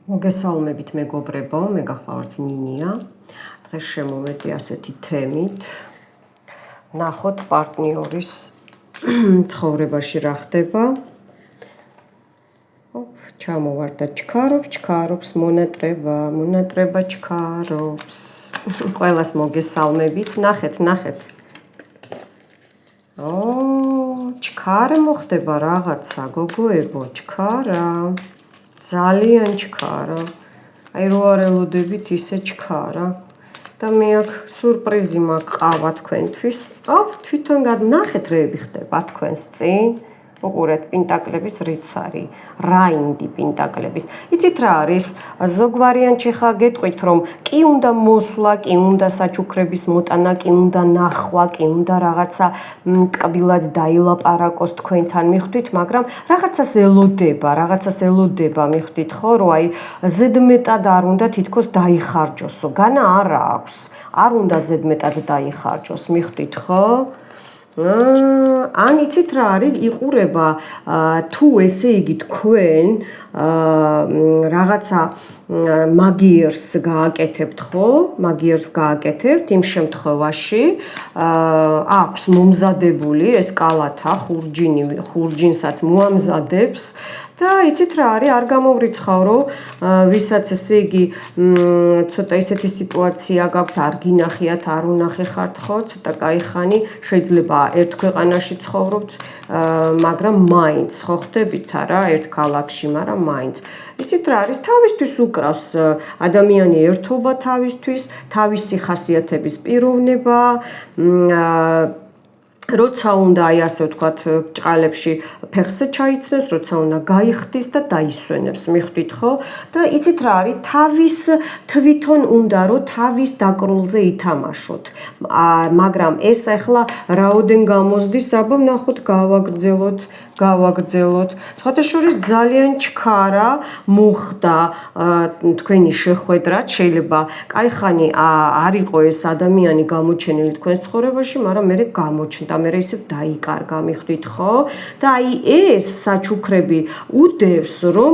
მოგესალმებით მეგობრებო, მე გახლავართ ნინია. დღეს შემოვედი ასეთი თემით. ნახოთ პარტნიორის ცხოვრებაში რა ხდება. ჩამოვარდა ჩქარობს, მონატრება ჩქარობს. ყველას მოგესალმებით. ნახეთ. ჩქარა მოხდება რაღაცა, გოგოებო, ჩქარა. ძალიან ჩქარა. აი რო არ ელოდებით ისე ჩქარა. და მე აქ სურპრიზი მақავა თქვენთვის. თვითონ გადნახეთ რეები ხდება თქვენს წინ. უყურეთ პენტაკლების რიცარი, რაინდი პენტაკლების. იცით რა არის? ზოგ ვარიანტში ხა გეტყვით რომ კი უნდა მოსვლა, კი უნდა საჩუქრების მოტანა, კი უნდა ნახვა, კი უნდა რაღაცა ტკბილად დაილაპარაკოს თქვენთან მიხვდით, მაგრამ რაღაცას ელოდება მიხვდით ხო, რომ აი ზედმეტად არ უნდა თითქოს დაიხარჯოსო. განა არა აქვს. არ უნდა ზედმეტად დაიხარჯოს, მიხვდით ხო? ან იცით რა არის? იყურება თუ ესე იგი თქვენ რაღაცა მაგიერს გააკეთებთ ხო? მაგიერს გააკეთებთ იმ შემთხვევაში აქვს მომზადებული ეს კალათა ხურჯინსაც მოამზადებს და იცით რა არის? არ გამოვრიცხავ რომ ვისაც ესე იგი ცოტა ისეთი სიტუაცია გაქვთ, არ გინახიათ, არ უნახეხართ ხო? ცოტა კაი ხანი შეიძლება ერთ ქვეყანაში ცხოვრობთ, მაგრამ მაინც ხო ხდებით არა ერთ ქალაქში, მაგრამ მაინც. იცით რა არის? თავისთვის უკრავს ადამიანი ერთობა თავისთვის, თავისი ხასიათების პიროვნება, როცა უნდა აი ასე ვთქვათ ჭყალებში ფეხზე ჩაიცმევს, როცა უნდა გაიხდის და დაისვენებს, მიხვდით ხო? და იცით რა არის? თავის თვითონ უნდა რომ თავის დაკრულზე ითამაშოთ. მაგრამ ეს ახლა რაოდენ გამოსდის, აბა ნახოთ გავაგრძელოთ. სხვათა შორის ძალიან ჩქარა მოხდა თქვენი შეხვედრა, შეიძლება კაი ხანი არ იყო ეს ადამიანი გამოჩენილი თქვენს ცხოვრებაში, მაგრამ მე გამოჩნდა, მე ისევ დაიკარგა, მიხვდით ხო? და აი ეს საჩუქრები უდევს რომ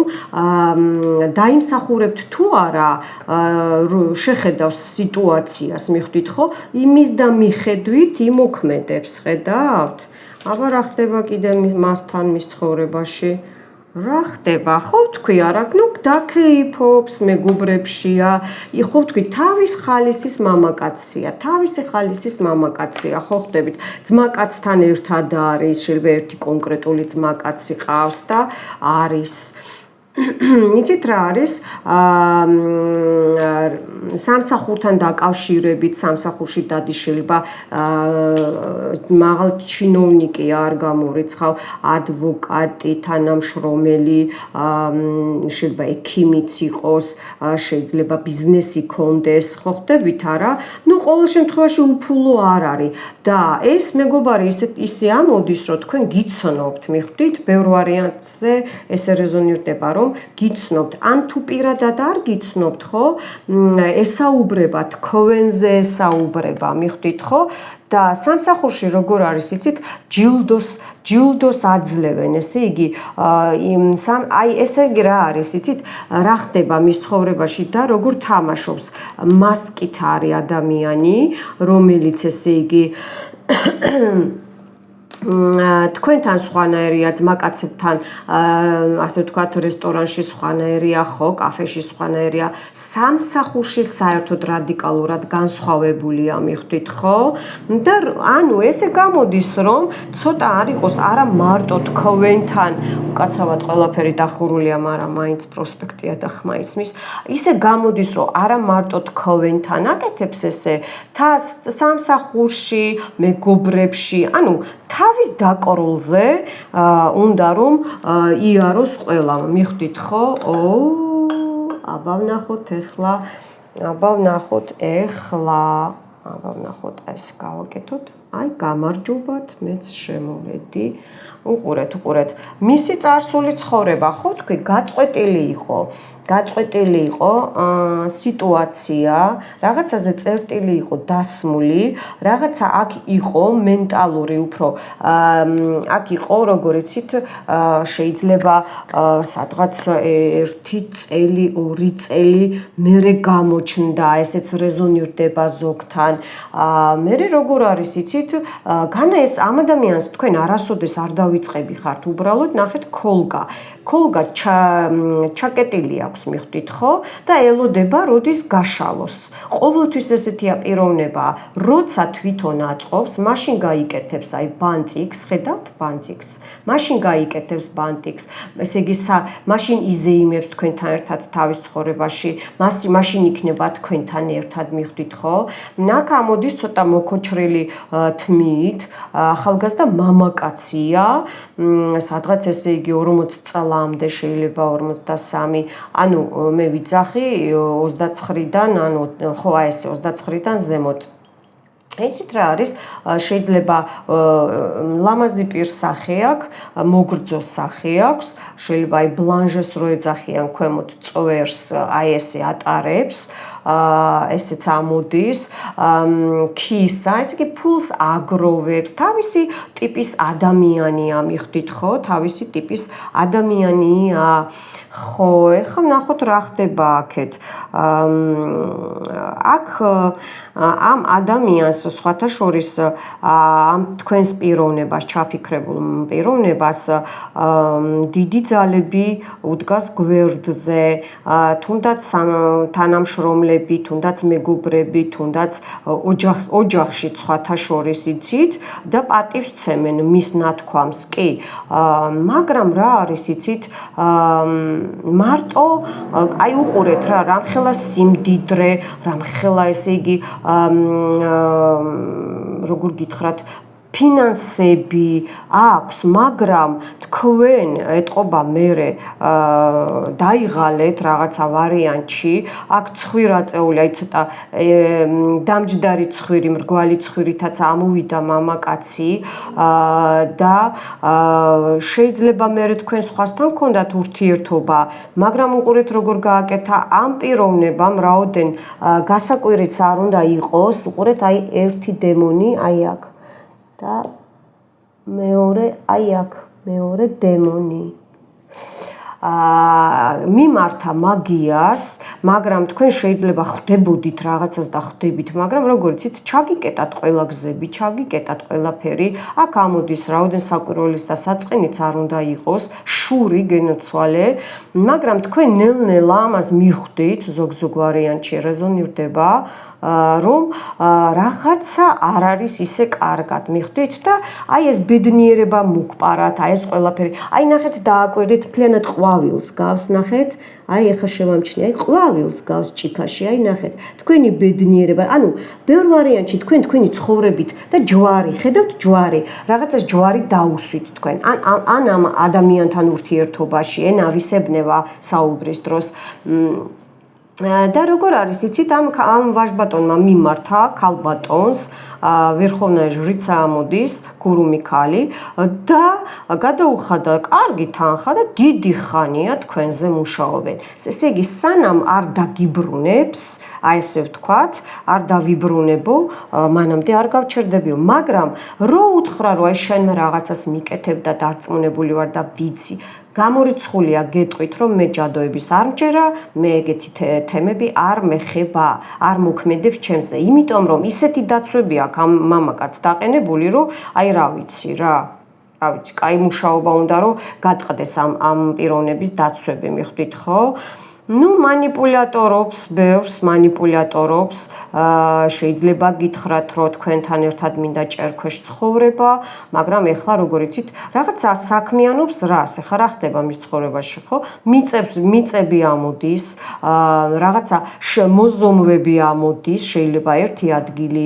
დაიმსახურებთ თუ არა შეხედავს სიტუაციას, მიხვდით ხო? იმის და მიხედვით იმოქმედებს, ხედავთ? აბა რა ხდება კიდე მასთან მის ცხოვრებაში? რა ხდება? ხო თქვი არა, დაქეიფობს, მეგობრებშია, ხო თქვი თავის ხალისის მამაკაცია, ხო ხდებით? ძმაკაცთან ერთად არის, შეიძლება ერთი კონკრეტული ძმაკაცი ყავს და არის. იცით რა არის? სამსახურთან დაკავშირებით, სამსახურში დადის შეიძლება მაღალ ჩინოვნიკი არ გამორიცხავ, ადვოკატი, თანამშრომელი, შეიძლება ექიმიც იყოს, შეიძლება ბიზნესი კონდეს, ხო ხდებით არა? ყოველ შემთხვევაში უფულო არ არის და ეს მეგობარი ისე ამოდის, რომ თქვენ გიცნობთ, მიხვდით? ბევრ ვარიანტზე ესე რეზონირდება, რომ გიცნობთ, ან თუ პირადად არ გიცნობთ, ხო? ესაუბრება თქვენზე ესაუბრება, მიხვდით ხო? და სამსახურში როგორ არის, იცით? ჯილდოს აძლევენ, ესე იგი, აი ესე იგი რა არის, იცით? რა ხდება მის ცხოვრებაში და როგორ თამაშობს? მასკით არის ადამიანი, რომელიც ესე იგი თქვენთან სხვანაირია, ძმაკაცებთან ასე ვთქვათ რესტორანში სხვანაირია ხო, კაფეში სხვანაირია, სამსახურში საერთოდ რადიკალურად განსხვავებულია, მიხვდით ხო? და ანუ ესე გამოდის რომ ცოტა არ იყოს არა მარტო თქვენთან უკაცრავად ყველაფერი დახურულია, მაგრამ მაინც პროსპექტია და ხმა ისმის, ისე გამოდის რომ არა მარტო თქვენთან აკეთებს ესე სამსახურში, მეგობრებში, ანუ თავის დაკრულზე უნდა რომ იაროს ყველა, მიხვდით ხო? აბა ვნახოთ ახლა, ეს გავაკეთოთ. აი გამარჯობათ, მეც შემოვედი. უყურეთ, მისი წარსული ცხოვრება, ხო თქვი, გაწყვეტილი იყო სიტუაცია, რაღაცაზე წერტილი იყო დასმული, რაღაცა აქ იყო მენტალური უფრო, აქ იყო, როგორ იცით, შეიძლება სადღაც 1 წელი, 2 წელი მერე გამოჩნდა, ესეც რეზონირდება ზოგთან. მერე როგორ არის, იცით, განა ეს ამ ადამიანს თქვენ არასოდეს არ დავიწყები ხართ, უბრალოდ ნახეთ ქოლგა ჩაკეტილი აქვს, მიხვდით ხო? და ელოდება როდის გაშალოს. ყოველთვის ესეთია პიროვნებაა, როცა თვითონ აწყობს, მაშინ გაიკეთებს აი ბანტიკს, ხედავთ ბანტიკს. მაშინ გაიკეთებს ბანტიკს, ესე იგი მაშინ იზეიმებს თქვენთან ერთად თავის ცხოვრებაში, მაშინ იქნება თქვენთან ერთად, მიხვდით ხო? აქ ამოდის ცოტა მოკოჩრილი თმით, ახალგაზრდა მამაკაცია, სადღაც ესე იგი 40 წლამდე შეიძლება 43, ანუ მე ვიძახი 29-დან, ანუ ხო აი ესე 29-დან ზემოთ. იცით რა არის, შეიძლება ლამაზი პირსახე აქვს, მოგრძო სახე აქვს, შეიძლება აი ბლანჟეს რო ეძახიან ქვემოთ წვერს, აი ესე ატარებს, ესეც ამოდის, ქისა, ესე იგი ფულს აგროვებს, თავისი ტიპის ადამიანია, მიხვდით ხო? თავისი ტიპის ადამიანია. ხო, ეხლა ნახოთ რა ხდება აქეთ. აქ ამ ადამიანს სხვათა შორის ამ თქვენს პიროვნებას, ჩაფიქრებულ პიროვნებას დიდი ძალები უდგას გვერდზე, თუნდაც თანამშრომლები, თუნდაც მეგობრები, თუნდაც ოჯახში სხვათა შორის იცით და პატივს ცემენ მის ნათქვამს, კი, მაგრამ რა არის, იცით, მარტო აი უყურეთ რა, რამხელა სიმდიდრე, რამხელა ესე იგი როგორ გითხრათ, ფინანსები აქვს, მაგრამ თქვენ ეტყობა მერე დაიღალეთ რაღაცა ვარიანტში, აქ ცხვირ აწეული, აი ცოტა დამჯდარი ცხვირი, მრგვალი ცხვირითაც ამოვიდა მამაკაცი და შეიძლება მერე თქვენ სხვასთან გქონდათ ურთიერთობა, მაგრამ უყურეთ როგორ გააკეთა ამ პიროვნებამ, რაოდენ გასაკვირიც არ უნდა იყოს, უყურეთ აი ერთი დემონი აი აქ. და მეორე აი აქ, მეორე დემონი. მიმართა მაგიას, მაგრამ თქვენ შეიძლება ხვდებოდით რაღაცას და ხვდებით, მაგრამ როგორც იცით, ჩაგიკეტათ ყველა გზები, ჩაგიკეტათ ყველაფერი, აქ ამოდის რაოდენ საკვირველის და საწყინიც არ უნდა იყოს, შური გენოცვალე, მაგრამ თქვენ ნელ-ნელა ამას მიხვდით, ზოგ ვარიანტში რეზონირდება, რომ რაღაცა არ არის ისე კარგად, მიხვდით და აი ეს ბედნიერება მოგპარათ, აი ეს ყველაფერი. აი ნახეთ დააკვირდით მთლიანად ყვავილს გავს, ნახეთ, აი ახლა შევამჩნია, აი ყვავილს გავს ჭიქაში, აი ნახეთ, თქვენი ბედნიერება, ანუ ბევრ ვარიანტში თქვენი ცხოვრებით და ჯვარი, ხედავთ ჯვარი, რაღაცას ჯვარი დაუსვით თქვენ, ან ამ ადამიანთან ურთიერთობაში, ნავისებნება საუბრის დროს. და როგორ არის, იცით, ამ ვაჟბატონმა მიმართა ქალბატონს, ვერხოვნა ჟრიცა ამოდის, გურუმი ქალი და გადაუხადა კარგი თანხა და დიდი ხანია თქვენზე მუშაობენ. ესე იგი, სანამ არ დაგიბრუნებს, აი ესე ვთქვათ, არ დავიბრუნებო, მანამდე არ გავჩერდებიო, მაგრამ რო უთხრა, რომ აი შენ რაღაცას მიკეთებ და დარწმუნებული ვარ და ვიცი, გამორიცხულია გეტყვით, რომ მე ჯადოების არ მჯერა, მე ეგეთი თემები არ მეხება, არ მოქმედებს ჩემზე, იმიტომ რომ ისეთი დაცვები აქვს ამ მამაკაც დაყენებული, რომ აი რა ვიცი, კაი მუშაობა უნდა რომ გატყდეს ამ პიროვნების დაცვები, მიხვდით ხო? ნუ მანიპულატორობს, ბევრს მანიპულატორობს, შეიძლება გითხრათ, რომ თქვენთან ერთად მინდა ჭერქვეშ ცხოვრება, მაგრამ ეხლა როგორ იცით, რაღაცა საქმიანობს რას, ეხლა რა ხდება მის ცხოვრებაში, ხო? მიწები ამოდის, რაღაცა მოზომვები ამოდის, შეიძლება ერთი ადგილი,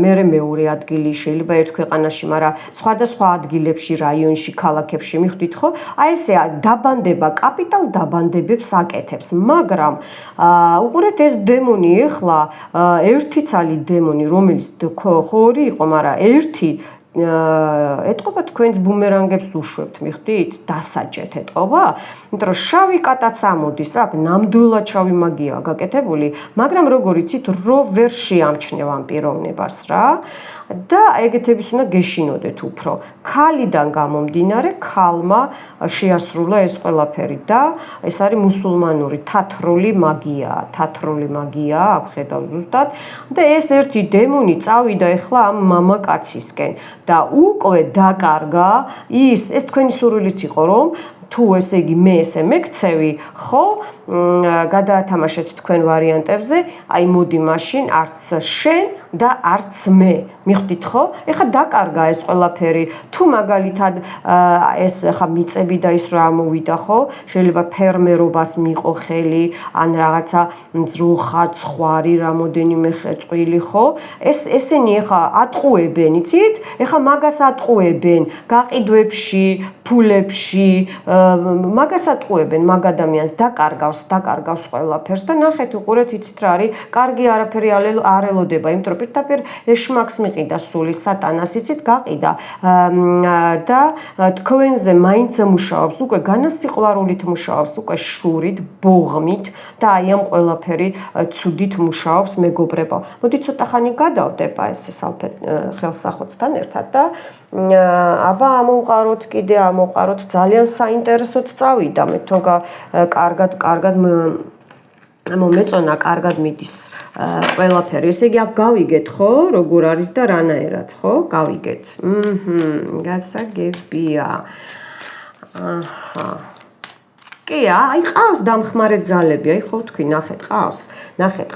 მერე მეორე ადგილი, შეიძლება ერთ ქვეყანაში, მაგრამ სხვადასხვა ადგილებში, რაიონში, ქალაქებში, მიხვდით ხო? აი ესე დაბანდება, კაპიტალ დაბანდებებს აკეთებს, მაგრამ უყურეთ ეს დემონი ეხლა ერთი ცალი დემონი, რომელიც ხორი იყო, მაგრამ ერთი ეტყობა თქვენს ბუმერანგებს უშვებთ, მიხვდით? დასაჭეთ ეტყობა, იმიტომ რომ შავი კატაც ამოდის, აქ ნამდვილად შავი მაგიაა გაკეთებული, მაგრამ როგორ იცით, რომ ვერ შეამჩნევ ამ პიროვნებას რა. და ეგეთების უნდა გეშინოდეთ უფრო. ქალიდან გამომდინარე, ქალმა შეასრულა ეს ყველაფერი და ეს არის მუსულმანური თათრული მაგიაა, აქ ხედავ ზუსტად და ეს ერთი დემონი წავიდა ეხლა ამ მამაკაცისკენ და უკვე დაკარგა ეს თქვენი სურვილიც იყო რომ თუ ესე იგი მე ესე მეკცევი, ხო, გადაათამაშეთ თქვენ ვარიანტებზე, აი მოდი მაშინ არც შენ და არც მე. მიხვდით ხო? ეხლა დაკარგა ეს ყველაფერი. თუ მაგალითად ეს ხა მიწები და ის რა ამოვიდა, ხო? შეიძლება ფერმერობას მიყო ხელი, ან რაღაცა ძროხა, ცხვარი, რამოდენიმე წყვილი, ხო? ესენი ეხლა ატყუებენ, იცით? ეხლა მაგას ატყუებენ გაყიდვებში, ფულებში, მაგას ატყუებენ მაგ ადამიანს, დაკარგავს ყველაფერს და ნახეთ, უყურეთ, იცით რა არის? კარგი არაფერი არ ელოდება, იმიტომ რომ პირდაპირ ეშმაკს მიყიდა სული, სატანას, იცით, გაყიდა და თქვენზე მაინც მუშაობს, უკვე განასიყვარულით მუშაობს, უკვე შურით, ბოღმით და აი ამ ყველაფერი ცუდით მუშაობს მეგობრებო. მოდი ცოტა ხანი გადავდება ეს ხელსახოცთან ერთად და აბა ამოვყაროთ კიდე, ძალიან საინტერესოდ წავიდა, მე თვითონ კარგად მომეწონა, კარგად მიდის ყველაფერი. ესე იგი აქ გავიგეთ, ხო, როგორ არის და რანაირად, ხო? გავიგეთ. გასაგებია. კი, აი ყავს დამხმარე ძალები, აი ხო თქვი, ნახეთ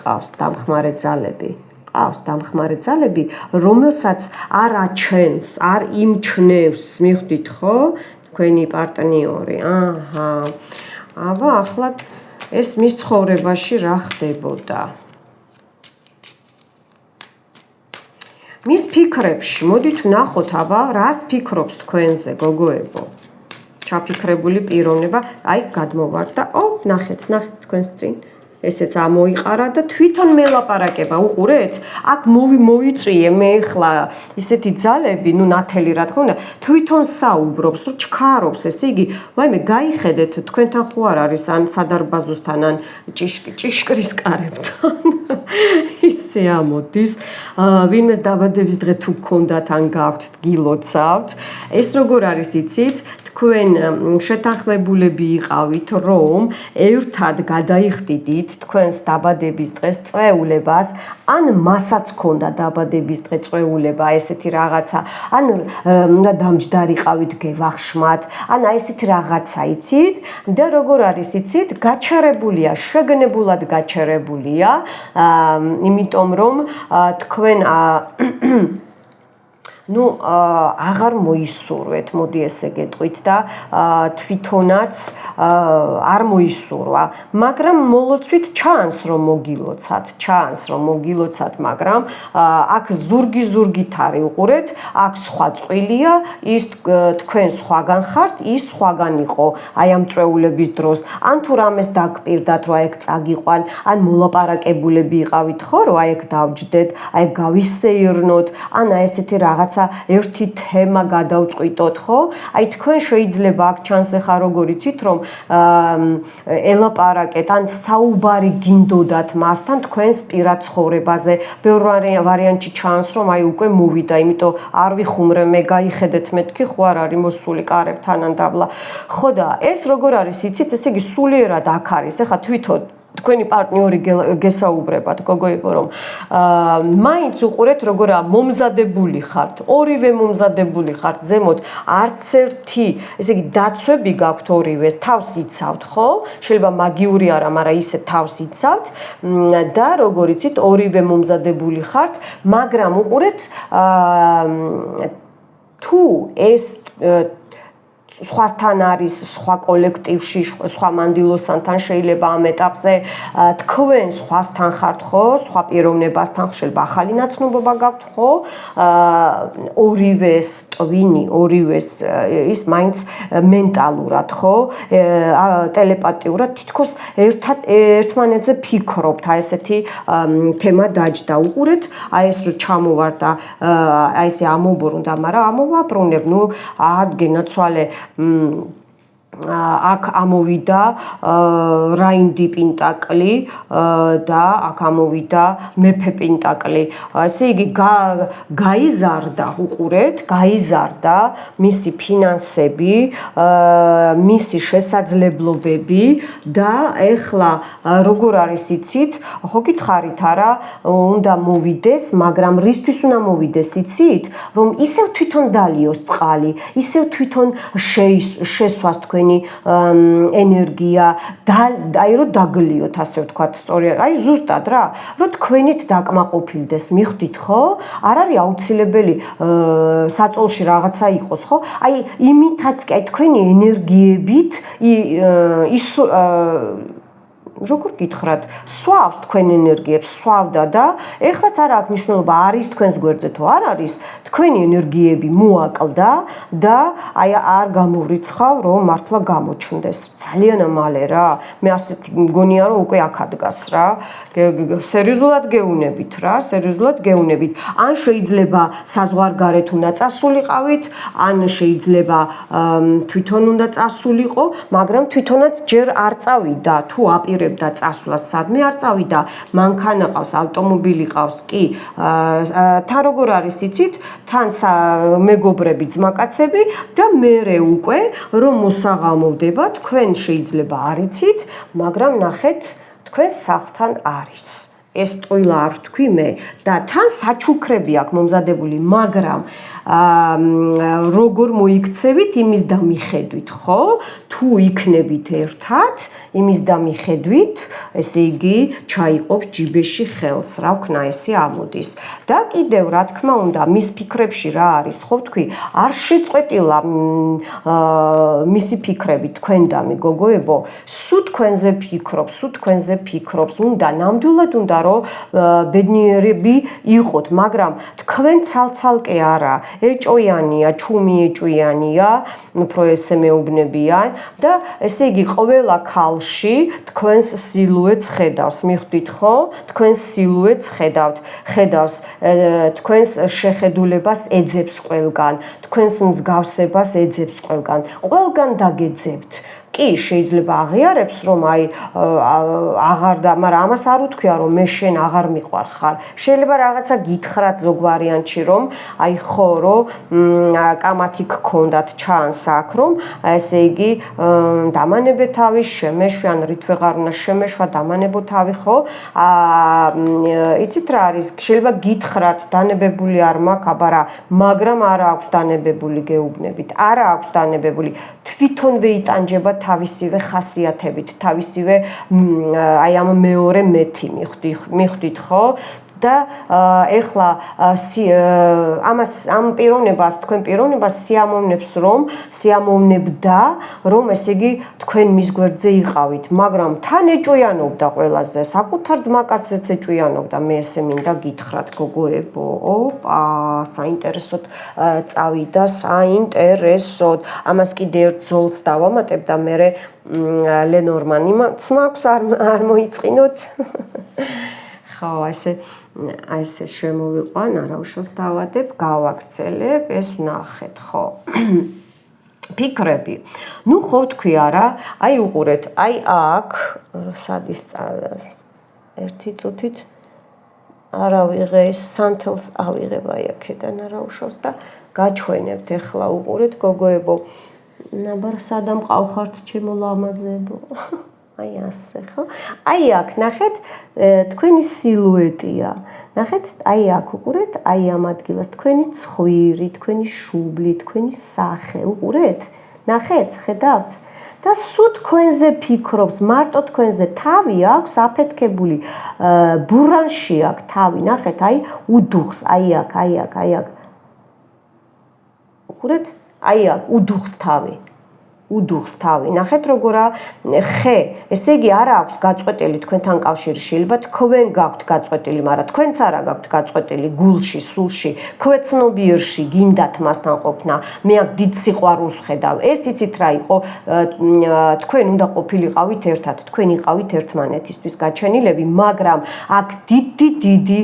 ყავს დამხმარე ძალები. ყავს დამხმარე ძალები, რომელსაც არ აჩენს, არ იმჩნევს, მიხვდით ხო? თქვენი პარტნიორი. აბა ახლა ეს მის ცხოვრებაში რა ხდებოდა? მის ფიქრებში, მოდით ვნახოთ, აბა, რას ფიქრობს თქვენზე, გოგოებო? ჩაფიქრებული პიროვნება, აი, გადმოვარდა, ნახეთ თქვენს წინ. ესეც ამოიყარა და თვითონ მელაპარაკება, უყურეთ? აქ მოიწვიე მე ხლა ისეთი ძალები, ნათელი რა თქმა უნდა, თვითონ საუბრობს, რომ ჩქარობს, ესე იგი, ვაიმე, გაიხედეთ, თქვენთან ხო არ არის ან სადარბაზოსთან, ან ჭიშკრის კარებთან. ისე ამოდის. ვინმეს დაბადების დღე თუ გქონდათ, ან გაქვთ, გილოცავთ. ეს როგორ არის, იცით? თქვენ შეთანხმებულები იყავით, რომ ერთად გადაიხდიდით თქვენს დაბადების დღეს წვეულებას, ან მასაც ჰქონდა დაბადების დღე წვეულება, ესეთი რაღაცა, ან უნდა დამჯდარიყავით გევახშმათ, ან აი ესეთი რაღაცა, იცით? და როგორ არის, იცით? გაჩერებულია, შეგნებულად გაჩერებულია, იმიტომ რომ თქვენ აღარ მოისურვეთ, მოდი ესე გეტყვით და თვითონაც არ მოისურვა, მაგრამ მოლოცვით ჩანს რომ მოგილოცათ, მაგრამ აქ ზურგით არის, უყურეთ, აქ სხვა წყვილია, ის თქვენ სხვაგან ხართ, ის სხვაგან იყო, აი ამ წვეულების დროს, ან თუ რამეს დაგპირდათ, რომ აი ეგ წაგიყვან, ან მოლაპარაკებულები იყავით, ხო, რომ აი ეგ დავჯდეთ, აი გავისეირნოთ, ან აი ესეთი რაღაც ერთი თემა გადავწყვიტოთ, ხო? აი თქვენ შეიძლება აქ ჩანს ახლა როგორ იცით, რომ ელაპარაკეთ, ან საუბარი გინდოდათ მასთან თქვენს პირად ცხოვრებაზე. ბევრი ვარიანტი ჩანს, რომ აი უკვე მოვიდა, იმიტომ არ ვიხუმრე, მე გაიხედეთ მეთქი, ხო არ არის მოსული კარებთან ან დაბლა. ხო და ეს როგორ არის, იცით, ესე იგი სულიერად აქ არის, ახლა თვითონ თქვენი პარტნიორი გესაუბრებათ, გოგოებო, რომ მაინც უყურეთ როგორა მომზადებული ხართ, ორივე მომზადებული ხართ, ზემოთ არც ერთი, ესე იგი დაცვები გაქვთ ორივეს, თავს იცავთ, ხო? შეიძლება მაგიური არა, მაგრამ ისე თავს იცავთ და როგორ იცით, ორივე მომზადებული ხართ, მაგრამ უყურეთ თუ ეს სხვასთან არის, სხვა კოლექტივში, სხვა მანდილოსანთან შეიძლება ამ ეტაპზე თქვენ სხვასთან ხართ ხო, სხვა პიროვნებასთან შეიძლება ახალი ნაცნობობა გაქვთ ხო? ორივეს ტვინი, ორივეს ის მაინც მენტალურად ხო? ტელეპათიურად თითქოს ერთმანეთზე ფიქრობთ, აი ესეთი თემა დაჯდა. უყურეთ, აი ეს რომ ჩამოვარ და აი ესე ამოუბრუნდა, მაგრამ ამოვაბრუნებ, ნუ გენაცვალე აქ ამოვიდა რაინდი პენტაკლი და აქ ამოვიდა მეფე პენტაკლი. ესე იგი გაიზარდა, უყურეთ, გაიზარდა მისი ფინანსები, მისი შესაძლებლობები და ეხლა როგორ არის იცით, ხო გითხარით არა, უნდა მოვიდეს, მაგრამ რისთვის უნდა მოვიდეს იცით, რომ ისევ თვითონ დალიოს წყალი, ისევ თვითონ შესვას თქვენ ენერგია აი რომ დაგლიოთ ასე ვთქვათ სწორი აი ზუსტად რა რომ თქვენით დაკმაყოფილდეს მიხვდით ხო არ არის აუცილებელი საწოლში რაღაცა იყოს ხო აი იმითაც კი აი თქვენი ენერგიებით ის როგორ გითხრათ, სვავს თქვენ ენერგიებს, სვავდა და ეხლაც არ აქვს მნიშვნელობა არის თქვენს გვერდზე თუ არ არის, თქვენი ენერგიები მოაკლდა და აი არ გამოვრიცხავ, რომ მართლა გამოჩნდეს. ძალიან მალე რა. მე ასეთ მგონია, რომ უკვე აქ ადგას რა. სერიოზულად გეუნებით რა, სერიოზულად გეუნებით. ან შეიძლება საზღვარგარეთ უნდა წასულიყავით, ან შეიძლება თვითონ უნდა წასულიყო, მაგრამ თვითონაც ჯერ არ წავიდა, თუ აპირებდა წასვლას სადმე არ წავიდა, მანქანა ყავს, ავტომობილი ყავს, კი, თან როგორ არის იცით, თან მეგობრები, ძმაკაცები და მერე უკვე რომ მოსაღამოვდება, თქვენ შეიძლება არ იცით, მაგრამ ნახეთ, თქვენ სახლთან არის. ეს ტყილა არ ვთქვი მე და თან საჩუქრები აქვს მომზადებული, მაგრამ როგორ მოიქცევით იმის და მიხედვით, ხო? თუ იქნებით ერთად, იმის და მიხედვით, ესე იგი, ჩაიყოფს ჯიბეში ხელს, რა ვქნა, ესე ამოდის. და კიდევ, რა თქმა უნდა, მის ფიქრებში რა არის, ხო ვთქვი, არ შეწყვეტილა მისი ფიქრები თქვენ და მეგობრებო, სულ თქვენზე ფიქრობს, უნდა ნამდვილად უნდა რომ ბედნიერები იყოთ, მაგრამ თქვენ ცალ-ცალკე არა, ეჭვიანია, ჩუმი ეჭვიანია, უფრო ესე მეუბნებიან და ესე იგი ყველა ქალში თქვენს სილუეტს ხედავს, მიხვდით ხო? თქვენს სილუეტს ხედავს, თქვენს შეხედულებას ეძებს ყველგან, თქვენს მსგავსებას ეძებს ყველგან დაგეძებთ. კი, შეიძლება აღიარებს, რომ აი აღარ და, მაგრამ ამას არ უთქვია, რომ მე შენ აღარ მიყვარხარ. შეიძლება რაღაცა გითხრათ ზოგ ვარიანტში, რომ აი ხო, რომ კამათი გქონდათ ჩანს აქ, რომ ესე იგი დამანებე თავი, შემეშვი, ან რითვეღარ უნდა შემეშვა, დამანებო თავი, ხო? იცით რა არის? შეიძლება გითხრათ, დანებებული არ მაქვს, აბარა, მაგრამ არა აქვს დანებებული გეუბნებით. არა აქვს დანებებული. თვითონვე იტანჯება თავისივე ხასიათებით, თავისივე აი ამ მეორე მეთი მიხვდით ხო? და ეხლა ამ პიროვნებას, თქვენ პიროვნებას სიამოვნებდა, რომ ესე იგი თქვენ მის გვერდზე იყავით, მაგრამ თან ეჭვიანობდა ყველაზე, საკუთარ ძმაკაცზეც ეჭვიანობდა, მე ესე მინდა გითხრათ, გოგოებო, ოპა, საინტერესოდ წავიდა, საინტერესოდ. ამას კიდე ერთ ზოლს დავამატებ და მე ლენორმანიმაც მაქვს არ მოიწყინოთ. ხო, ესე შემოვიყვან, არა უშავს დავადებ, გავაგრძელებ, ეს ვნახეთ, ხო. ფიქრები. ნუ ხო ვთქვი არა, აი უყურეთ, აი აქ, სადის ერთი წუთით არა ვიღე, სანთელს ავიღებ აი აქედან არა უშავს და გაჩვენებთ ეხლა უყურეთ გოგოებო. ნაბარ სადამ ყავხართ ჩემო ლამაზებო. აი ასე ხო? აი აქ ნახეთ თქვენი სილუეტია. ნახეთ, აი აქ უყურეთ, აი ამ ადგილას თქვენი ცხვირი, თქვენი შუბლი, თქვენი სახე, უყურეთ? ნახეთ, ხედავთ? და სულ თქვენზე ფიქრობს, მარტო თქვენზე თავი აქვს აფეთქებული, ბურანში აქვს თავი, ნახეთ, აი უდუხს, აი აქ. უყურეთ? აი აქ უდუხს თავი. უდუხს თავი. ნახეთ როგორა ხე, ესე იგი არა აქვს გაწყვეტილი თქვენთან კავშირი, შეიძლება თქვენ გაქვთ გაწყვეტილი, მაგრამ თქვენც არა გაქვთ გაწყვეტილი გულში, სულში, ქვეცნობიერში გინდათ მასთან ყოფნა. მე აქ დიდ სიყვარულს ხედავ. ეს იცით რა იყო, თქვენ უნდა ყოფილიყავით ერთად, თქვენ იყავით ერთმანეთისთვის გაჩენილები, მაგრამ აქ დიდი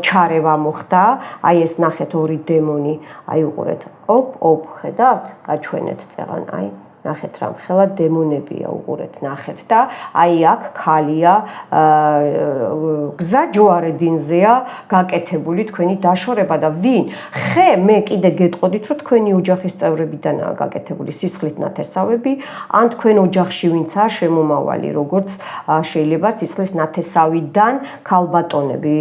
ჩარევა მოხდა. აი ეს ნახეთ ორი დემონი, აი უყურეთ. ოპ, ხედავთ? გაჩვენეთ წეღან, აი ნახეთ რა მხელა დემონებია უყურეთ, ნახეთ და აი აქ ქალია, გზა ჯვარედინზეა გაკეთებული თქვენი დაშორება და ვინ? ხე, მე კიდე გეტყოდით, რომ თქვენი ოჯახის წევრებიდანაა გაკეთებული სისხლით ნათესავები, ან თქვენ ოჯახში ვინცაა შემომავალი, როგორც შეიძლება სისხლის ნათესავიდან ქალბატონები,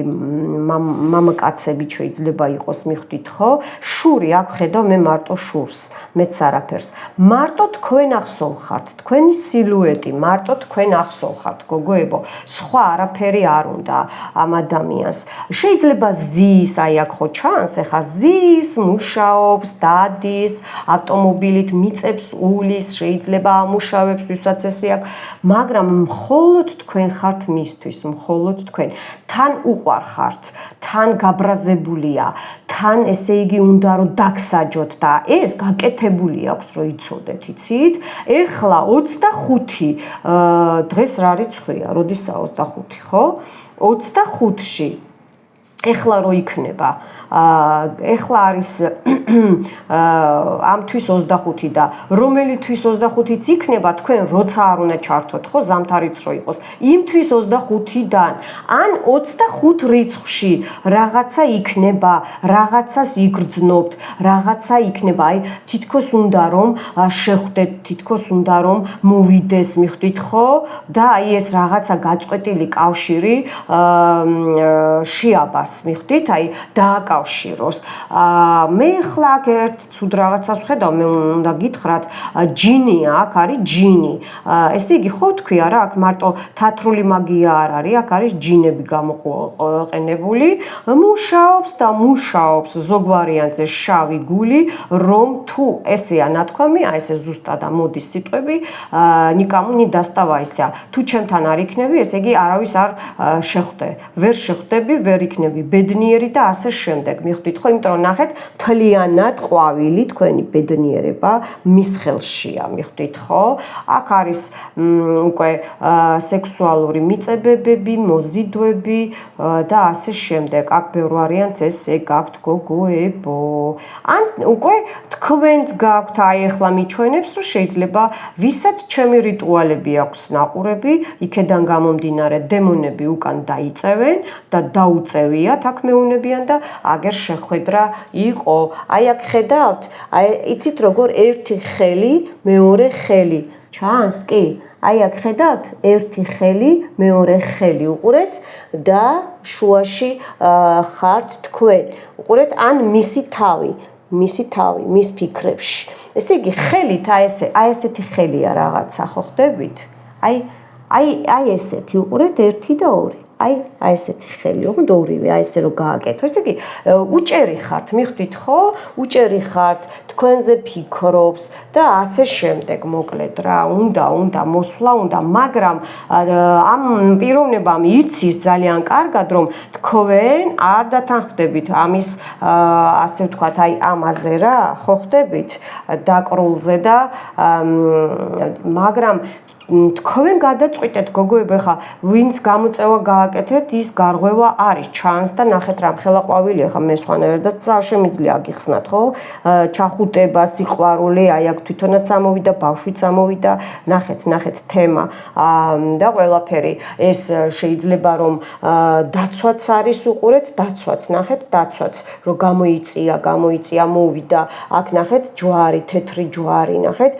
მამაკაცები შეიძლება იყოს, მიხვდით ხო? შური აქ ხედავ მე მარტო შურს, მეც არაფერს. მარტო თქვენ ახსოვხართ, თქვენი სილუეტი, მარტო თქვენ ახსოვხართ, გოგოებო, სხვა არაფერი არ უნდა ამ ადამიანს. შეიძლება ზის, აი აქ ხო ჩანს, ეხა ზის, მუშაობს, დადის, ავტომობილით მიწებს, უვლის, შეიძლება ამუშავებს, ვისაც ესე აქვს, მაგრამ მხოლოდ თქვენ ხართ მისთვის, მხოლოდ თქვენ. თან უყვარხართ, თან გაბრაზებულია, თან ესე იგი უნდა რომ დაგსაჯოთ და ეს გაკეთებული აქვს რომ იცოდეთ, იცით? ეხლა 25 დღეს რა რიცხვია? როდისაა 25, ხო? 25-ში ეხლა რო იქნება ეხლა არის ამ თვის 25 და რომელი თვის 25-იც იქნება თქვენ როცა არ უნდა ჩართოთ ხო ზამთარიც რო იყოს იმ თვის 25-დან ან 25 რიცხვში რაღაცა იქნება რაღაცას იგრძნობთ რაღაცა იქნება აი თითქოს უნდა რომ შეხვდეთ თითქოს უნდა რომ მოვიდეს მიხვდით ხო და აი ეს რაღაცა გაწყვეტილი კავშირი შეაბას მიხვდით აი დააკავშიროს მე ხლა აქ ერთ ცუდ რაღაცას ვხედავ მე უნდა გითხრათ ჯინია აქ არის ჯინი ესე იგი ხო თქვია რა აქ მარტო თათრული მაგია არ არის აქ არის ჯინები გამოყენებული მუშაობს და მუშაობს ზოგ ვარიანტზე შავი გული რომ თუ ესეა ნათქვამი აი ესე ზუსტად მოდის სიტყვები никому не доставайся თუ ჩემთან არ იქნები ესე იგი არავის არ შეხვდე ვერ შეხვდები ვერ იქნები ბედნიერი და ასე შემდეგ მიხვდით ხო იმიტომ რომ ნახეთ მთლიანად ყვავილი თქვენი ბედნიერება მის ხელშია მიხვდით ხო აქ არის უკვე სექსუალური მიწებებები მოზიდვები და ასე შემდეგ აქ ბევრ ვარიანტს ესე გაქვთ გოგოებო ან უკვე თქვენს გაქვთ აი ახლა მიჩვენებს რომ შეიძლება ვისაც ჩემი რიტუალები აქვს ნაყურები იქედან გამომდინარე დემონები უკან დაიწევენ და დაუწევიათ აქ მეუნებიან და აგერ შეხვედრა იყო აი აქ ხედავთ აი იცით როგორ ერთი ხელი მეორე ხელი ჩანს კი აი აქ ხედავთ ერთი ხელი მეორე ხელი უყურეთ და შუაში ხართ თქვენ უყურეთ ან მისი თავი მის ფიქრებში ესე იგი ხელით აი ესეთი ხელია რაღაცა ხო ხდებით აი ესეთი უყურეთ 1 და 2 აი ესეთი ხელი ოღონდ ორივე აი ესე რომ გააკეთო ესე იგი უჭერი ხართ მიხვდით ხო უჭერი ხართ თქვენზე ფიქრობს და ასე შემდეგ მოკლედ რა უნდა მოსვლა უნდა მაგრამ ამ პიროვნებამ იცის ძალიან კარგად რომ თქვენ არ დათანხმდებით ამის ასე ვთქვათ აი ამაზე რა ხო ხდებით დაკრულზე და მაგრამ თქვენ გადაწყვიტეთ გოგოებო ხა ვინც გამოწევა გააკეთეთ ის გარღვევა არის ჩანს და ნახეთ რა ხელა ყვავილი ხა მე სხვანაირად და შემიძლია აგიხსნათ ხო ჩახუტება სიყვარული აი აქ თვითონაც ამოვიდა ბავშვიც ამოვიდა ნახეთ თემა და ყველაფერი ეს შეიძლება რომ დაცვაც არის უყურეთ დაცვაც ნახეთ დაცვაც რომ გამოიწია მოვიდა აქ ნახეთ ჯვარი თეთრი ჯვარი ნახეთ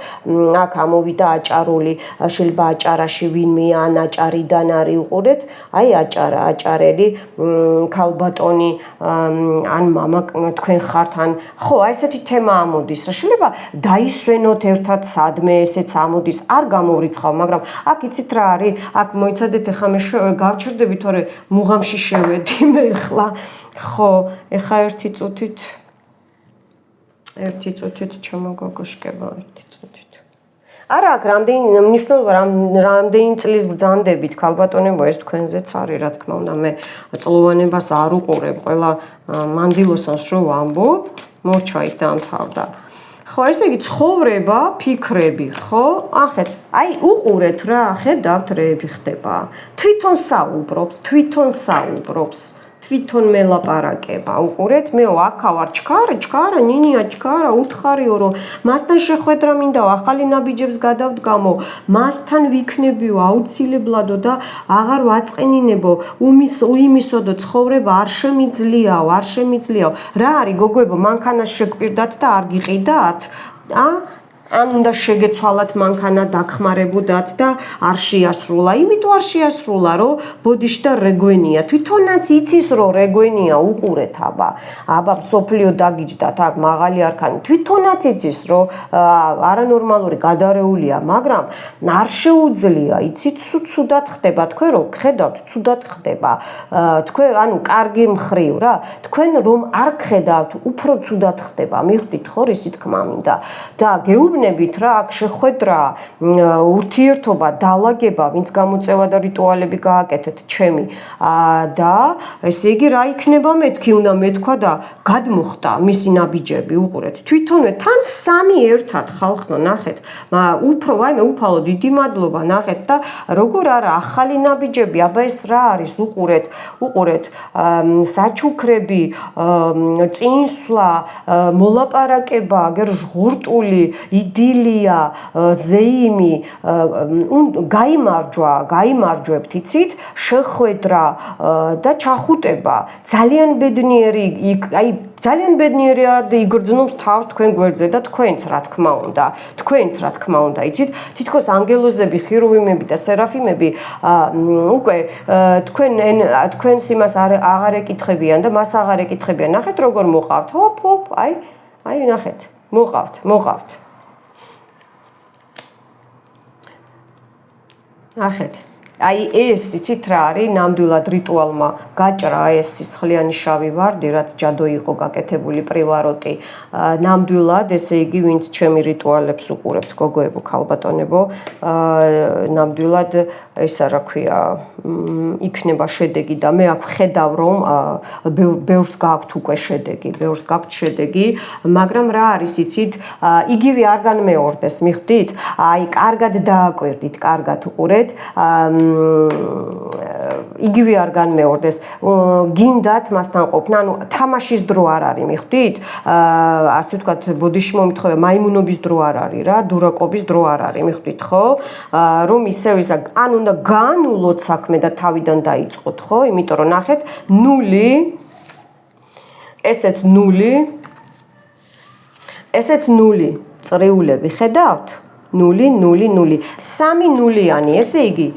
აქ ამოვიდა აჭარული შეიძლება აჭარაში ვინმე ან აჭარიდან არის უყურეთ აი აჭარელი ქალბატონი ან мама თქვენ ხართ ან ხო აი ესეთი თემა ამოდის რა შეიძლება დაისვენოთ ერთად სადმე ესეც ამოდის არ გამოვრიცხავ მაგრამ აქ იცით რა არის აქ მოიცადეთ ახლა მე გავჩერდები თორე მუღამში შევედი მე ახლა ხო ახლა ერთი წუთით ჩემო გოგოშკება ერთი წუთით არა, აქ რამდენი მნიშვნელობა რამდენი წლის ბრძანდებით ქალბატონებო ეს თქვენზეც არის, რა თქმა უნდა, მე წლოვანებას არ უყურებ, ყველა მანდილოსას რო ვამბობ, მორჩა იქ დამთავრდა. ხო, ესე იგი ცხოვრება, ფიქრები, ხო? ახეთ, აი უყურეთ რა, ხედავთ რეები ხდება. თვითონ საუბრობს. თვითონ მელაპარაკება, უყურეთ, მეო აქა ვარ ჩქარა, ნინია ჩქარა, უთხარიო რომ მასთან შეხვედრა მინდა, ახალი ნაბიჯებს გადავდგამო, მასთან ვიქნებიო აუცილებლადო და აღარ ვაწყენინებო, უიმისოდო ცხოვრება არ შემიძლიაო. რა არის გოგოებო, მანქანას შეგპირდათ და არ გიყიდათ? ან უნდა შეგეცვალათ მანქანა დახმარებოდათ და არ შეასრულა. იმიტომ არ შეასრულა, რომ ბოდიში და რეგვენია. თვითონაც იცის, რომ რეგვენია, უყურეთ აბა სოფლიო დაგიჯდათ, აქ მაღალი არქანი. თვითონაც იცის, რომ არანორმალური გადარეულია, მაგრამ არ შეუძლია, იცით, ცუდად ხდება. თქვენ რომ ხედავთ, ცუდად ხდება. თქვენ ანუ კარგი მხრივ რა, თქვენ რომ არ ხედავთ, უფრო ცუდად ხდება. მიხვდით ხო, რისი თქმა მინდა. და გეუბნებით რა, აქ შეხვედრა, ურთიერთობა, დალაგება, ვინც გამოწევა და რიტუალები გააკეთეთ ჩემი. და ესე იგი რა იქნება მეთქი, უნდა მეთქვა და გადმოხტა მისი ნაბიჯები, უყურეთ. თვითონვე თან სამი ერთად ხალხო, ნახეთ. უფრო ვაიმე უფალო დიდი მადლობა, ნახეთ და როგორ არა ახალი ნაბიჯები, აბა ეს რა არის, უყურეთ. საჩუქრები, წინსვლა, მოლაპარაკება, აგერ ჟღურტული, იდილია, ზეიმი, გაიმარჯვებთ, იცით, შეხვედრა და ჩახუტება. ძალიან ბედნიერი, ძალიან ბედნიერად იგრძნობს თავს თქვენ გვერდზე და თქვენც რა თქმა უნდა, იცით, თითქოს ანგელოზები, ხერუვიმები და სერაფიმები უკვე თქვენს იმას აღარ ეკითხებიან და მას აღარ ეკითხებიან. ნახეთ როგორ მოყავთ. ჰოპ, აი ნახეთ. მოყავთ. ნახეთ. აი ეს იცით რა არის, ნამდვილად რიტუალმა გაჭრა ეს სისხლიანი შავი ვარდი, რაც ჯადო იყო გაკეთებული პრივაროტი. ნამდვილად, ესე იგი, ვინც ჩემი რიტუალებს უყურებთ, გოგოებო, ქალბატონებო, ნამდვილად ესა რა ქვია, იქნება შედეგი და მე აქ ხედავ რომ ბევრს გაქვთ უკვე შედეგი, მაგრამ რა არის, იცით, იგივე არ განმეორდეს, მიხვდით? აი, კარგად დააკვირდით, კარგად უყურეთ. იგივე არ განმეორდეს. გინდათ მასთან ყოფნა, ანუ თამაშის დრო არ არის, მიხვდით? ასე ვთქვათ, ბოდიში მომითხოვე, მაიმუნობის დრო არ არის რა, დურაკობის დრო არ არის, მიხვდით ხო? რომ ისევ ან უნდა გაანულოთ საქმე და თავიდან დაიწყოთ, ხო? იმიტომ რომ ნახეთ, 0, ესეც 0, წრიულები, ხედავთ? 0, 3 ნულიანი, ესე იგი,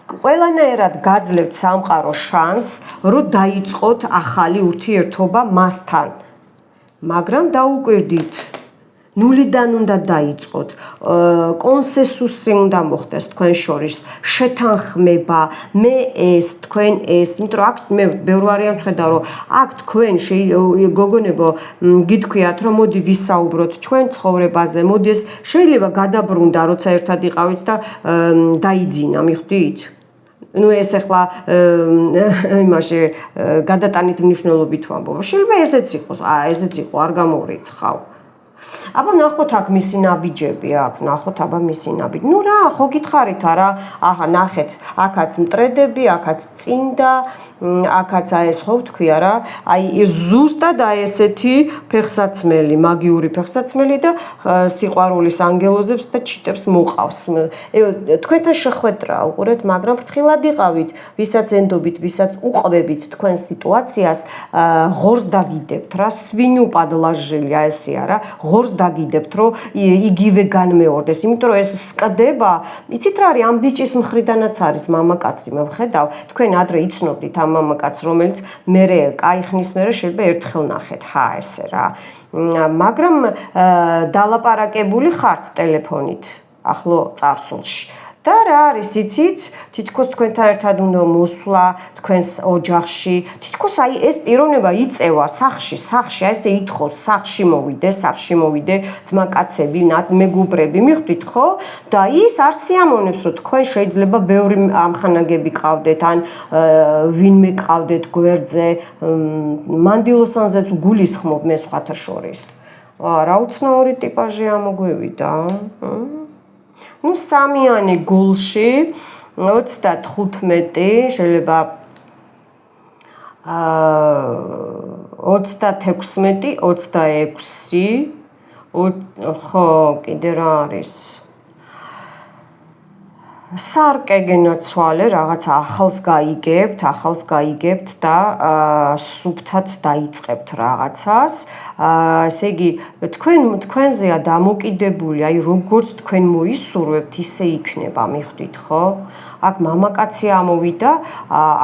ყველანაირად გაძლევთ სამყარო შანსს, რომ დაიწყოთ ახალი ურთიერთობა მასთან. მაგრამ დაუკვირდით, 0-დან უნდა დაიწყოთ. კონსენსუსი უნდა მოხდეს თქვენ შორის, შეთანხმება, მე ეს, თქვენ ეს, იმიტომ რომ აქ მე ბევრ ვარიანტს ხედავ, რომ აქ თქვენ გოგონებო გითქვიათ, რომ მოდი ვისაუბროთ ჩვენ ცხოვრებაზე, მოდი ეს შეიძლება გადაბრუნდა, როცა ერთად იყავით და დაიძინა, მიხვდით? ეს ახლა იმაში გადატანით მნიშვნელობით ვამბობ. შეიძლება ესეც იყოს, არ გამორიცხავ. აბა ნახოთ აქ მისი ნაბიჯები, ნუ რა, ხო გითხარით არა, აჰა ნახეთ, აქაც მტრედები, აქაც წინდა, აქაც ეს ხო ვთქვია რა, აი ზუსტად ესეთი ფეხსაცმელი, მაგიური ფეხსაცმელი და სიყვარულის ანგელოზებს და ჩიტებს მოყავს. თქვენთან შეხვედრა, უყურეთ, მაგრამ ფრთხილად იყავით, ვისაც ენდობით, ვისაც უყვებით თქვენ სიტუაციას, ღორს დაგიდებთ რა, სვინუპად ლაჟილია ესეა რა, ღორს დაგიდებთ, რომ იგივე განმეორდეს, იმიტომ რომ ეს სკდება, იცით რა არის, ამ ბიჭის მხრიდანაც არის მამაკაცი, მე ვხედავ, თქვენ ადრე იცნობდით ამ მამაკაცს, რომელიც მერე კაი ხნის მერე შეიძლება ერთხელ ნახეთ, ესე რა. მაგრამ დალაპარაკებული ხართ ტელეფონით, ახლო წარსულში. და რა არის იცით თითქოს თქვენთან ერთად უნდა მოსვლა თქვენს ოჯახში თითქოს აი ეს პიროვნება იწევა სახში აი ესე ითხოვს სახში მოვიდე ძმაკაცები მეგობრები მიხვდით ხო და ის არ სიამოვნებს რომ თქვენ შეიძლება ბევრი ამხანაგები ყავდეთ ან ვინმე ყავდეთ გვერდზე მანდილოსანზეც გულისხმობ მე სხვათა შორის რა უცნაური ტიპაჟი ამოგვევიდა ну სამიანი გულში 35 შეიძლება 36 26 ხო კიდე რა არის სარკე გენაცვალე რაღაცა ახალს გაიგებთ და სუფთად დაიწყებთ რაღაცას ესე იგი თქვენზეა დამოკიდებული აი როგორც თქვენ მოისურვებთ ისე იქნება მიხვდით ხო აქ მამაკაცი ამოვიდა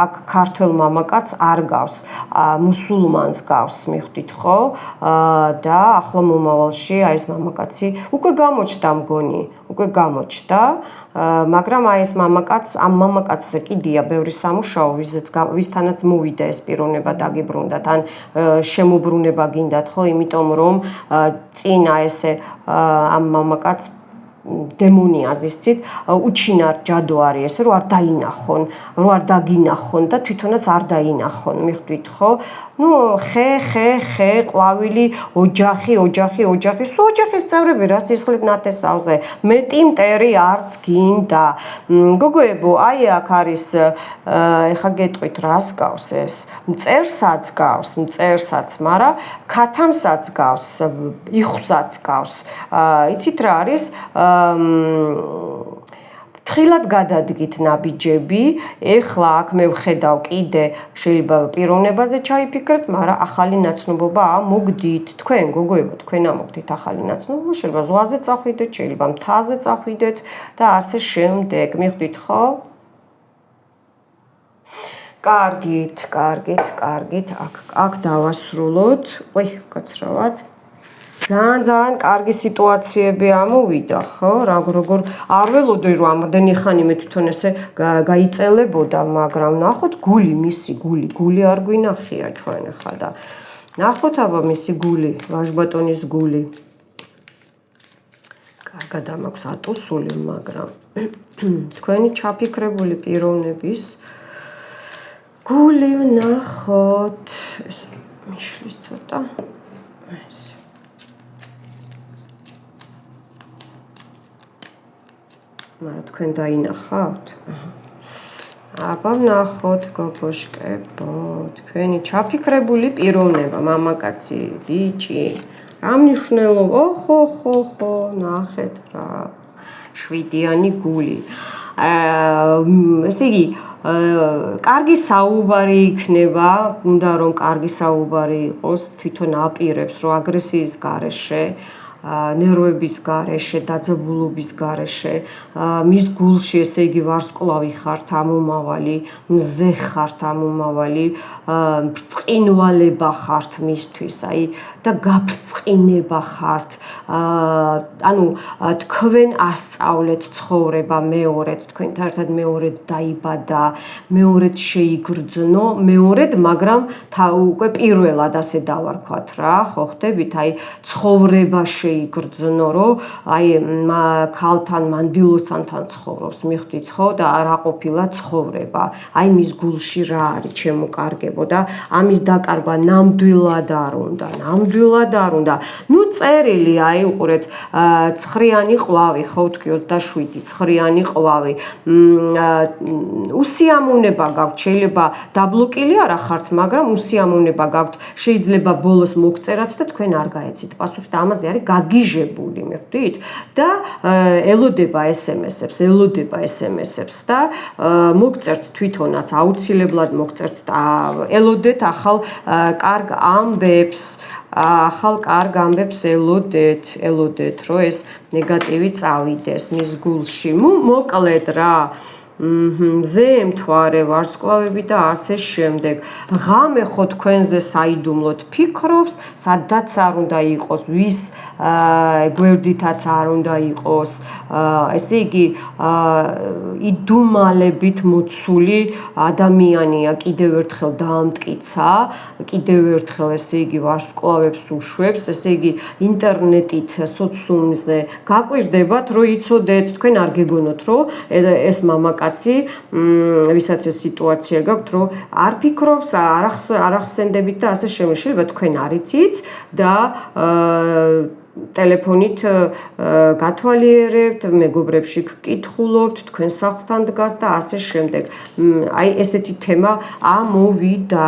აქ ქართველ მამაკაც არ გავს მუსულმანს გავს მიხვდით ხო და ახლა მომავალში აი ეს მამაკაცი უკვე გამოჩნდა მგონი უკვე გამოჩნდა მაგრამ აი ეს ამ მამაკაცზე კიდია ბევრი სამუშაო ვისთანაც მოვიდა ეს პიროვნება დაგიბრუნდათ ან შემოbrunება გინდათ ხო იმიტომ რომ წინა ესე ამ მამაკაც დემონიას იცით უჩინარ ჯადო არის ესე რომ არ დაინახონ რომ არ დაგინახონ და თვითონაც არ დაინახონ მიხვდით ხო ну ხე ყვავილი ოჯახი სულ ოჯახის წევრები რა სისხლით ნათესავზე მეტი მტერი არც გინდა გოგოებო აი აქ არის ეხა გეტყვით რას გავს ეს მწერსაც გავს მაგრამ ქათამსაც გავს იხუსაც გავს იცით რა არის თხილად გადადგით ნაბიჯები ეხლა აქ მე ვხედავ კიდე შეიძლება პიროვნებაზე ჩაიფიქრეთ მაგრამ ახალი ნაცნობობა მოგდით თქვენ გოგოებო თქვენ ამოგდით ახალი ნაცნობობა შეიძლება ზღვაზე წახვიდეთ შეიძლება მთაზე წახვიდეთ და ასე შემდეგ მიხვდით ხო კარგით აქ დავასრულოთ კაცრავად ძალიან კარგი სიტუაციები ამოვიდა ხო როგორ არ ველოდე რომ ამდენი ხანი მე თვითონ ესე გაიწელებოდა მაგრამ ნახოთ მისი გული არ გვინახია ჩვენ ახლა და ნახოთ აბა მისი გული ვაჟბატონის გული კარგად ამაქვს ატუსული მაგრამ თქვენი ჩაფიქრებული პიროვნების გული ნახოთ ეს მიშლის ცოტა ეს მაგრამ თქვენ დაინახავთ? აბა ნახოთ გოგოშკებო, თქვენი ჩაფიქრებული პიროვნება, მამაკაცი, ბიჭი, რა მნიშვნელობა? ხო, ნახეთ რა. შვიდიანი გული. ესე იგი, კარგი საუბარი იქნება, უნდა რომ კარგი საუბარი იყოს, თვითონ აპირებს, რომ აგრესიის გარეშე ნერვების გარეშე, დაძაბულობის გარეშე, მის გულში ესე იგი ვარსკვლავი ხართ ამომავალი, მზე ხართ ამომავალი, ბრწყინვალება ხართ მისთვის, აი და გაბრწყინება ხართ. ანუ თქვენ ასწავლეთ ცხოვრება მეორედ, თქვენთან ერთად მეორედ დაიბადა, მეორედ შეიგრძნო, მეორედ, მაგრამ უკვე პირველად ასე დავარქვათ რა, ხო ხდებით, აი ცხოვრება იგრძნო რომ აი ქალთან მანდილოსანთან ცხოვრობს მიხვდით ხო და რა ყოფილა ცხოვრება აი მის გულში რა არის ჩემო კარგებო და ამის დაკარგვა ნამდვილად არ უნდა ნუ წერილი აი უყურეთ ცხრიანი ყვავი ხო თქვი 27 ცხრიანი ყვავი უსიამოვნება გაქვთ შეიძლება დაბლოკილი არ ხართ მაგრამ უსიამოვნება გაქვთ შეიძლება ბოლოს მოგწერათ და თქვენ არ გაეცით პასუხი და ამაზე არის გაგიჟებული მიხვდით და ელოდება SMS-ებს და მოგწერთ თვითონაც აუცილებლად მოგწერთ და ელოდეთ ახალ კარგ ამბებს ელოდეთ რომ ეს ნეგატივი წავიდეს მის გულში მოკლედ რა მზე მთვარე ვარსკვლავები და ასე შემდეგ ღამე ხო თქვენზე საიდუმლოდ ფიქრობს სადაც არ უნდა იყოს ვის გვერდითაც არ უნდა იყოს, ესე იგი იდუმალებით მოცული ადამიანია, კიდევ ერთხელ დაამტკიცა, კიდევ ერთხელ ესე იგი ვარსკვლავებს უშვებს, ესე იგი ინტერნეტით, სოციუმზე გაკვირდებათ, რომ იცოდეთ, თქვენ არ გეგონოთ, რომ ეს მამაკაცი, ვისაც ეს სიტუაცია გაქვთ, რომ არ ფიქრობს, არ ახსენდებით და ასე შემდეგ. შეიძლება თქვენ არ იცით და ტელეფონით გათვალიერებთ, მეგობრებში გკითხულობთ, თქვენ სახლთან დგას და ასე შემდეგ. აი ესეთი თემა ამოვიდა.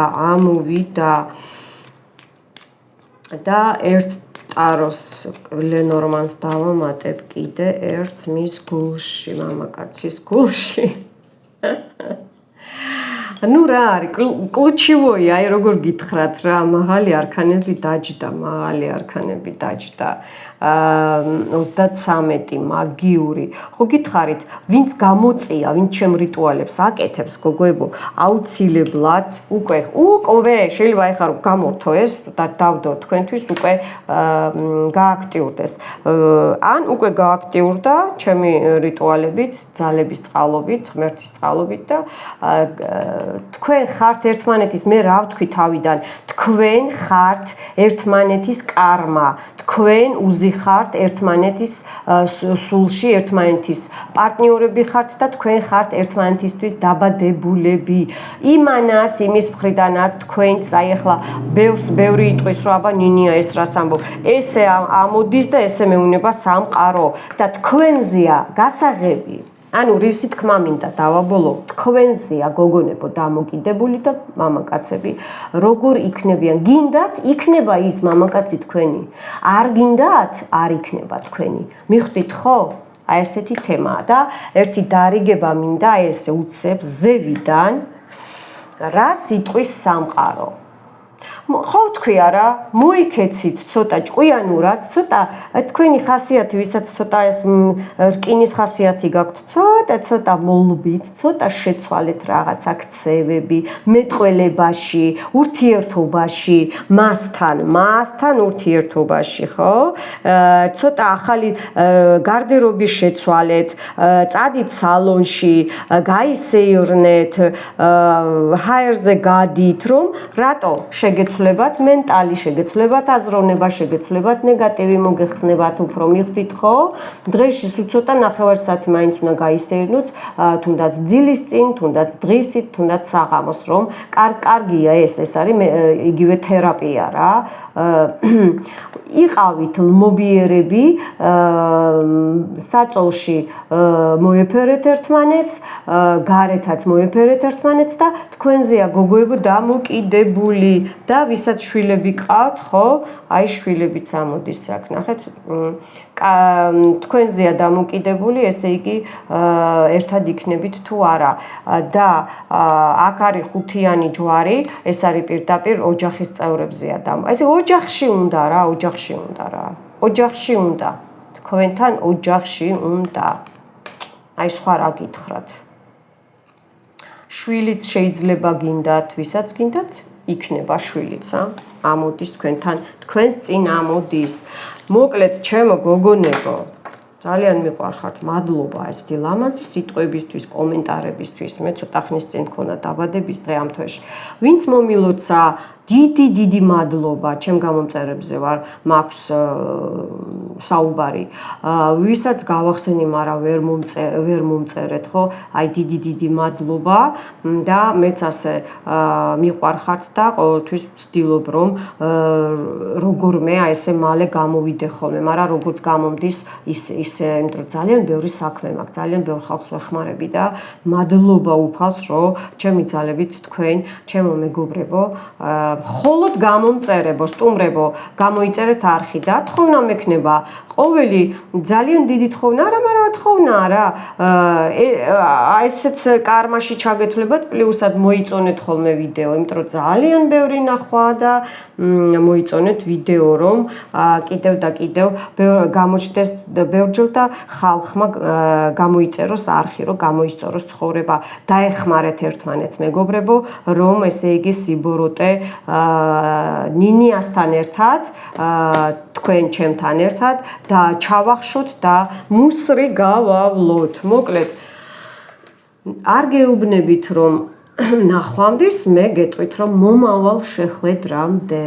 და ერთ ტაროს ლენორმანს დავამატებ კიდე ერთს მის გულში, მამაკაცის გულში. ნუ რა არის, კლუჩივოია, აი როგორ გითხრათ რა, მაღალი არქანები დაჯდა. 33 მაგიური. ხო გითხარით, ვინც გამოწია, ვინც ჩემ რიტუალებს აკეთებს, გოგოებო, აუცილებლად უკვე შეიძლება ეხლა გამორთო ეს და დავდო თქვენთვის უკვე გააქტიურდეს. ან უკვე გააქტიურდა ჩემი რიტუალებით, ძალების წყალობით, ღმერთის წყალობით და თქვენ ხართ ერთმანეთის, მე რა ვთქვი თავიდან, თქვენ ხართ ერთმანეთის კარმა, თქვენ უზიხართ ერთმანეთის სულში, ერთმანეთის პარტნიორები ხართ და თქვენ ხართ ერთმანეთისთვის დაბადებულები. იმანაც, იმის მხრიდანაც თქვენც, აი ახლა ბევრი იტყვის, რომ აბა ნინია ეს რას ამბობ. ესე ამოდის და ესე მეუნება სამყარო და თქვენზეა გასაღები. ანუ რისი თქმა მინდა დავაბოლო, თქვენზეა გოგონებო დამოკიდებული და მამაკაცები როგორ იქნებიან. გინდათ, იქნება ის მამაკაცი თქვენი. არ გინდათ, არ იქნება თქვენი. მიხვდით ხო? აი ესეთი თემაა და ერთი დარიგება მინდა აი ესე უცებ ზევიდან რას იტყვის სამყარო. ხო თქვი არა, მოიქეცით ცოტა ჭკვიანურად, ცოტა თქვენი ხასიათი, ვისაც ცოტა ეს რკინის ხასიათი გაქვთ, ცოტა მოლბით, ცოტა შეცვალეთ რაღაცა ქცევები, მეტყველებაში, ურთიერთობაში, მასთან ურთიერთობაში, ხო? ცოტა ახალი გარდერობი შეცვალეთ, წადით სალონში, გაისეირნეთ, ჰაერზე გადით, რომ რატო შეგეცვლებათ მენტალი, შეგეცვლებათ აზროვნება, შეგეცვლებათ ნეგატივი, მოგეხსნებათ უფრო, მიხვდით ხო? დღეში სულ ცოტა ნახევარსაათი მაინც უნდა გაისეირნოთ, თუნდაც ძილის წინ, თუნდაც დღისით, თუნდაც საღამოს, რომ კარგია ეს არის იგივე თერაპია რა. იყავით ლმობიერები, საწოლში მოეფერეთ ერთმანეთს, გარეთაც მოეფერეთ ერთმანეთს და თქვენზეა გოგოებო დამოკიდებული და ვისაც შვილები ყავთ, ხო? აი შვილებიც ამოდის აქ, ნახეთ. თქვენზეა დამოკიდებული, ესე იგი ერთად იქნებით თუ არა. და აქ არის ხუთიანი ჯვარი, ეს არის პირდაპირ ოჯახის წევრებზეა ესე ოჯახში უნდა რა, ოჯახში უნდა. თქვენთან ოჯახში უნდა. აი სხვა რა გითხრათ. შვილიც შეიძლება გინდათ, ვისაც გინდათ, იქნება შვილიც, ამოდის თქვენთან, თქვენს წინ ამოდის. მოკლედ, ჩემო გოგონებო, ძალიან მიყვარხართ, მადლობა ესეთი ლამაზი სიტყვებისთვის, კომენტარებისთვის. მე ცოტა ხნის წინ მქონა დაბადების დღე ამ თვეში. ვინც მომილოცა, დიდი მადლობა, ჩემ გამომწერებზე ვარ, მაქვს საუბარი. ვისაც გავახსენი, მაგრამ ვერ მომწერეთ, ხო? აი დიდი მადლობა და მეც ასე მიყვარხართ და ყოველთვის ვცდილობ, რომ როგორმე აი ესე მალე გამოვიდე ხოლმე, მაგრამ როგორც გამომდის, ისე, იმიტომ რომ ძალიან ბევრი საქმე მაქვს, ძალიან ბევრ ხალხს ვეხმარები და მადლობა უფალს, რომ ჩემი ძალებით თქვენ, ჩემო მეგობრებო, მხოლოდ გამომწერებო, სტუმრებო, გამოიწერეთ არხი და თხოვნა მექნება. ყოველი ძალიან დიდი თხოვნა არა, მაგრამ თხოვნა რა. ესეც კარმაში ჩაგეთვლებათ, პლუსად მოიწონეთ ხოლმე ვიდეო, იმიტომ რომ ძალიან ბევრი ნახვა და მოიწონეთ ვიდეო, რომ კიდევ და კიდევ გამოჩნდეს ბევრჯერ და ხალხმა გამოიწეროს არხი, რომ გამოისწოროს ცხოვრება, დაეხმარეთ ერთმანეთს მეგობრებო, რომ ესე იგი სიბოროტე ნინიასთან ერთად, თქვენ ჩემთან ერთად და ჩავახშოთ და მუსრი გავავლოთ. მოკლედ, არ გეუბნებით რომ ნახვამდის, მე გეტყვით რომ მომავალ შეხვედრამდე.